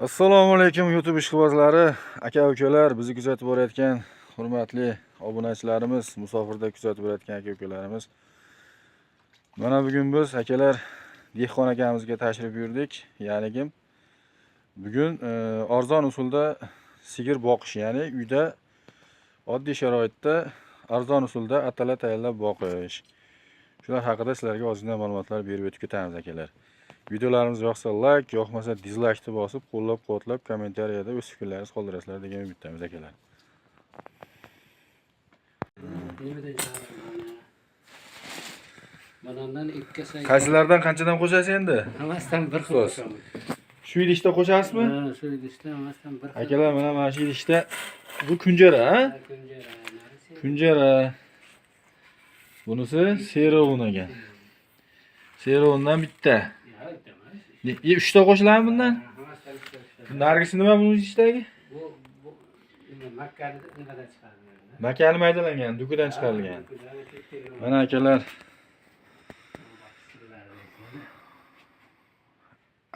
Assalomu alaykum YouTube ishqibozlari, aka-ukalar, bizni kuzatib borayotgan hurmatli obunachilarimiz, musofirda kuzatib borayotgan aka-ukalarimiz. Mana bugun biz akalar Dehqon akamizga tashrif buyurdik. Ya'ni kim? Bugun arzon usulda sigir boqish, ya'ni uyda oddiy sharoitda arzon usulda atala tayyorlab boqish. Shular haqida sizlarga ozgina ma'lumotlar berib o'tib ketamiz akalar. Videolarimiz yoqsa like, yoqmasa dislike ni bosib, qo'llab-quvvatlab kommentariyada o'z fikrlaringizni qoldirasizlar degan umiddamiz akalar. Qaysilardan qanchadan qo'shasiz endi? Hammasidan bir xil qo'shaman. Shu idishda qo'shasizmi? Ha, shu idishda hammasidan bir xil. Akalar, mana shu idishda bu kunjara, ha? Kunjara. Bunisi serovun ekan. Serovundan bitta. 3 ta qo'shiladimi bundan? Nargisi nima buning ichdagi? Bu makkani nimadan chiqarilgan? Makani maydalangan, dukudan chiqarilgan. Mana akalar.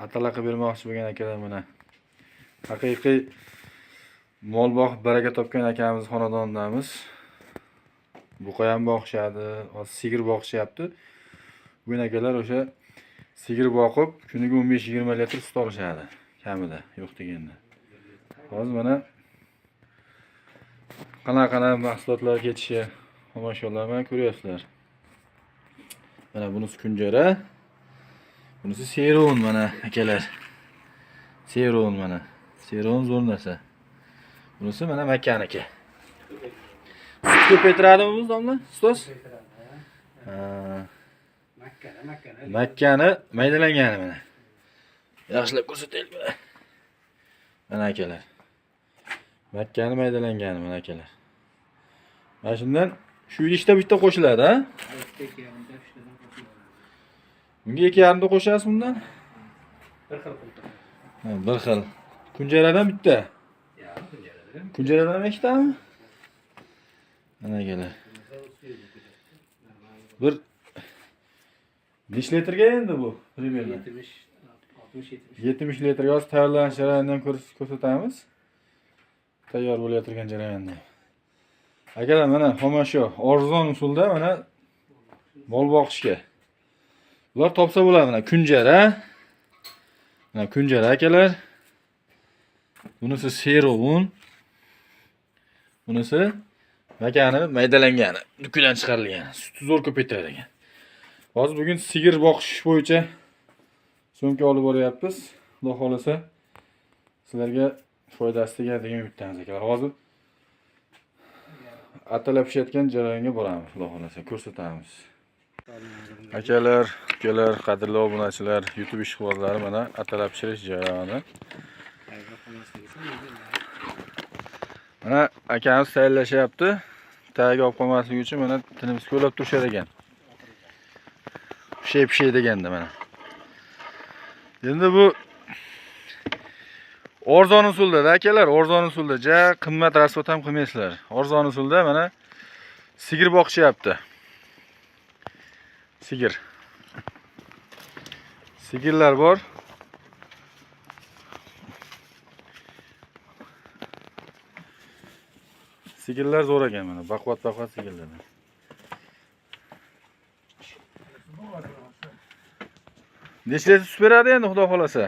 Atalaqa bermoqchi bo'lgan akalar mana. Haqiqiy mol boqib baraka topgan akamiz xonadonidamiz. Buqa ham boqishadi, hozir sigir boqishyapti. Bugun akalar o'sha sigir boqib, kuniga 15-20 litr sut olishadi, kamida, yo'q deganda. Hozir mana qanaqa mahsulotlar ketishi, maşallah mana ko'ryapsizlar. Mana bunisi kunjara, bunisi serovun mana akalar. Serovun mana. Serovun zo'r narsa. Bunisi mana makkaniki. Sut ko'paytiradimi bu domla? Ustoz? Makkani maydalangani mana. Yaxshilab ko'rsataylik mana. Mana akalar. Makkani maydalangani mana akalar. Mana shundan shu idishda bitta qo'shiladi, ha? Bunga 2,5 ta qo'shasiz bundan? Bir xil qilib. Ha, bir xil. Kunjaradan bitta. Kunjaradan ikkitami? Mana akalar. Bir necha litrga endi bu? Примерно 70 litr yoz tayyorlanish jarayonidan ko'rsatamiz. Tayyor bo'layotgan jarayonni. Akalar, mana xomashyo arzon usulda mana mol boqishga. Bular topsa bo'ladi mana kunjara. Mana kunjara akalar. Bunisi serovun. Bunisi makani maydalangani, dukudan chiqarilgan. Suti zo'r ko'paytiradi ekan. Hozir bugun sigir boqish bo'yicha so'mka olib boryapmiz. Xudo xolasa sizlarga foydasi tegadi degan umiddamiz akalar. Hozir atalab pishayotgan jarayonga boramiz. Xudo xolasa ko'rsatamiz. Akalar, ukalar, qadrli obunachilar, YouTube ishqibozlari mana atalab pishirish jarayoni. Mana akamiz tayyorlashyapti. Tagiga olib qolmasligi uchun mana tinimiz ko'lab turishar ekan. Pishey deganda mana. Endi bu arzon usulda akalar, arzon usulda ja qimmat rasvot ham qilmaysizlar. Arzon usulda mana sigir boqishyapti. Sigirlar bor. Sigirlar zo'r ekan mana, baqvat sigirlar. Necha litr sut beradi endi xudo xolasa?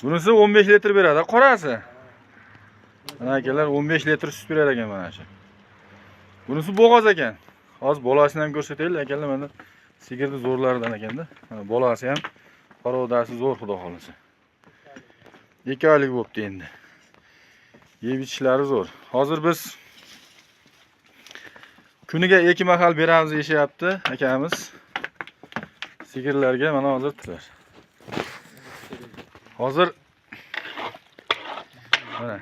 Bunisi 15 litr beradi, qorasi. Mana akalar 15 litr sut berar ekan mana shu. Bunisi bo'g'oz ekan. Hozir bolasini ham ko'rsataylik akalar, mana sigirni zo'rlaridan ekanda. Mana bolasi ham qarovdasi zo'r xudo xolasa. 2 oylik bo'pti endi. Yeb ichishlari zo'r. Hozir biz kuniga 2 mahal beramiz deyishyapti akamiz. Sigirlarga mana hozir tilar. Hozir mana.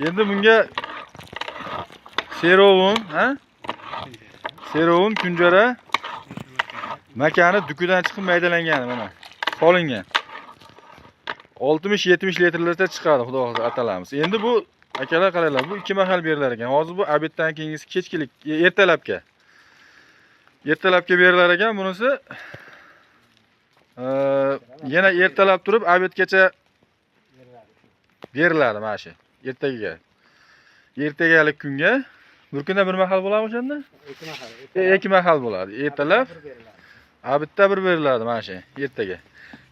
Endi bunga serovun, ha? Serovun kunjara makani dukudan chiqib maydalangani mana. Solingan. 60-70 litrlarda chiqadi, xudo xolasa atalamiz. Endi bu akalar qaranglar, bu 2 mahal berilar ekan. Hozir bu obeddan keyingisi kechkilik, ertalabga. ertalabga berilar ekan bunisi. Yana ertalab turib obedgacha beriladi mana shu. Ertaga. Ertagalik kunga bir kunda bir mahal bo'ladimi o'shanda? Ikki mahal bo'ladi. Ertalab obedda bir beriladi mana shu ertaga.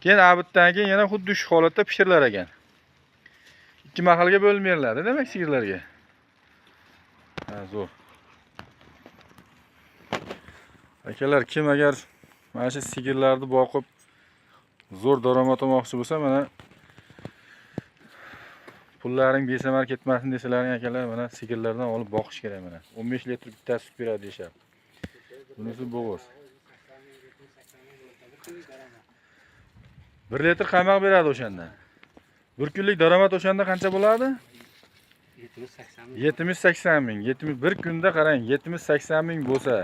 Keyin obeddan keyin yana xuddi shu holatda pishirilar ekan. Ikki mahalga bo'linmayiladi, demak sigirlarga. Ha, zo'r. Akalar, kim agar mana shu sigirlarni boqib zo'r daromad olmoqchi bo'lsa, mana pullaring besamar ketmasin desalaring akalar, mana sigirlardan olib boqish kerak mana. 15 litr bitta sut beradi deyapti. Bunisi bo'g'iz. 1 litr qaymoq beradi o'shanda. Bir kunlik daromad o'shanda qancha bo'ladi? 70-80 ming. 1 kunda qarang, 70-80 ming bo'lsa,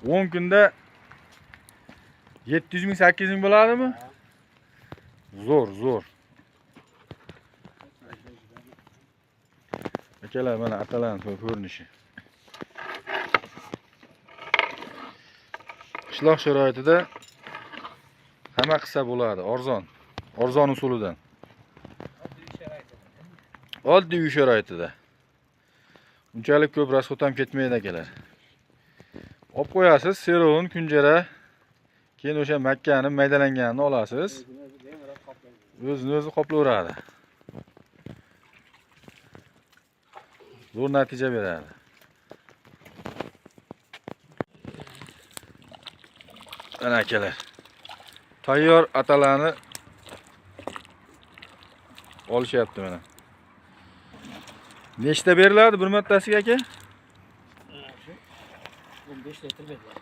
10 kunda 700 ming, 800 ming bo'ladimi? Zo'r. Akalar, mana atalarning ko'rinishi. Qishloq sharoitida hamma qilsa bo'ladi, arzon usulidan. Oddiy uy sharoitida. Unchalik ko'p rasxod ham ketmaydi akalar. Olib qo'yasiz, serovin, kunjara, keyin o'sha makkani maydalanganini olasiz. O'zini-o'zi qoplayveradi. Zo'r natija beradi. Ana akalar. Tayyor atalarni olishyapti mana. Nechta beriladi bir martasiga aka? 15 litr beriladi.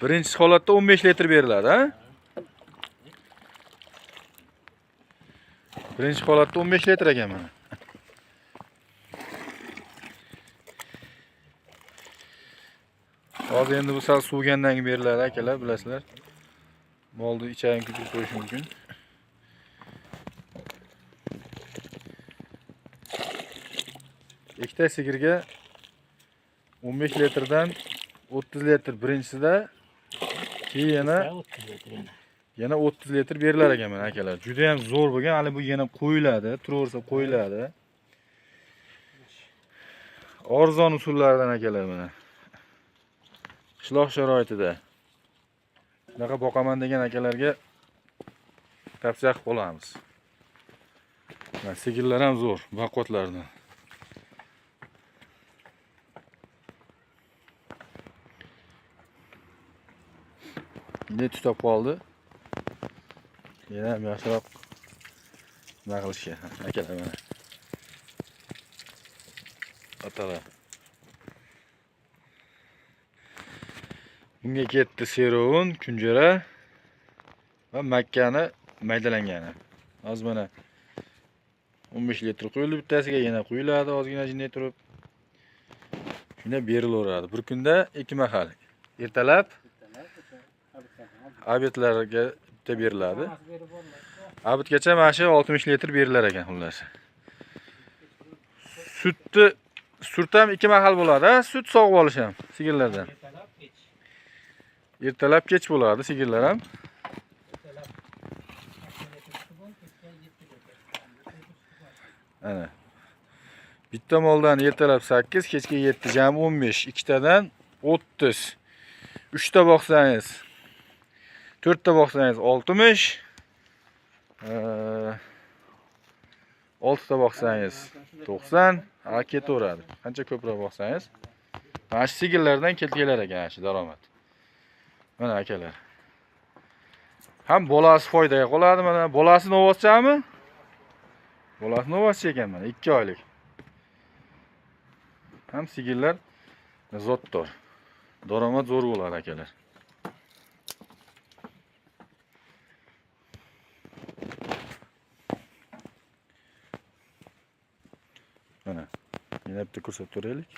Birinchi holatda 15 litr beriladi, ha? Birinchi holatda 15 litr ekan mana. Hozir endi bu sal suvgandan keyin beriladi akalar, bilasizlar. Molni ichagini ko'chirib qo'yish mumkin. Ikkita sigirga 15 litrdan 30 litr birinchisida, keyin yana 30 litr berilar ekan mana akalar. Juda ham zo'r bo'lgan. Hali bu yana qo'yiladi, turaversa qo'yiladi. Arzon usullaridan akalar mana. Qishloq sharoitida bunaqa boqaman degan akalarga tavsiya qilib qolamiz. Mana sigirlar ham zo'r, baquvvatlardan. Ne tutab qoldi. Yana ham yaxshiroq nima qilishga akalar mana. Atalar. Bunga ketdi serovin, kunjara va makkani maydalangani. Hozir mana 15 litr qo'yildi bittasiga, yana qo'yiladi ozgina jinay turib. Shuna berilaveradi. Bir kunda 2 mahal. Ertalab obedlarga bitta beriladi. Obedgacha mana shu 60 litr berilar ekan xullas. Sut ham 2 mahal bo'ladi, ha? Sut sog'ib olish ham sigirlardan. Ertalab kech bo'ladi sigirlar ham. Ana. Bitta moldan ertalab 8, kechga 7, jami 15, ikkitadan 30. 3 ta boqsangiz, 4 ta boqsangiz 60. 6 ta boqsangiz 90. Ha, ketaveradi. Qancha ko'proq boqsangiz, mana shu sigirlardan kelar ekan shu daromad. Mana akalar. Ham bolasi foydaga qoladi mana. Bolasi novvoschami? Bolasi novvoschi ekan mana 2 oylik. Ham sigirlar zotdor. Daromad zo'r bo'ladi akalar. Mana yana bitta ko'rsatib turaylik.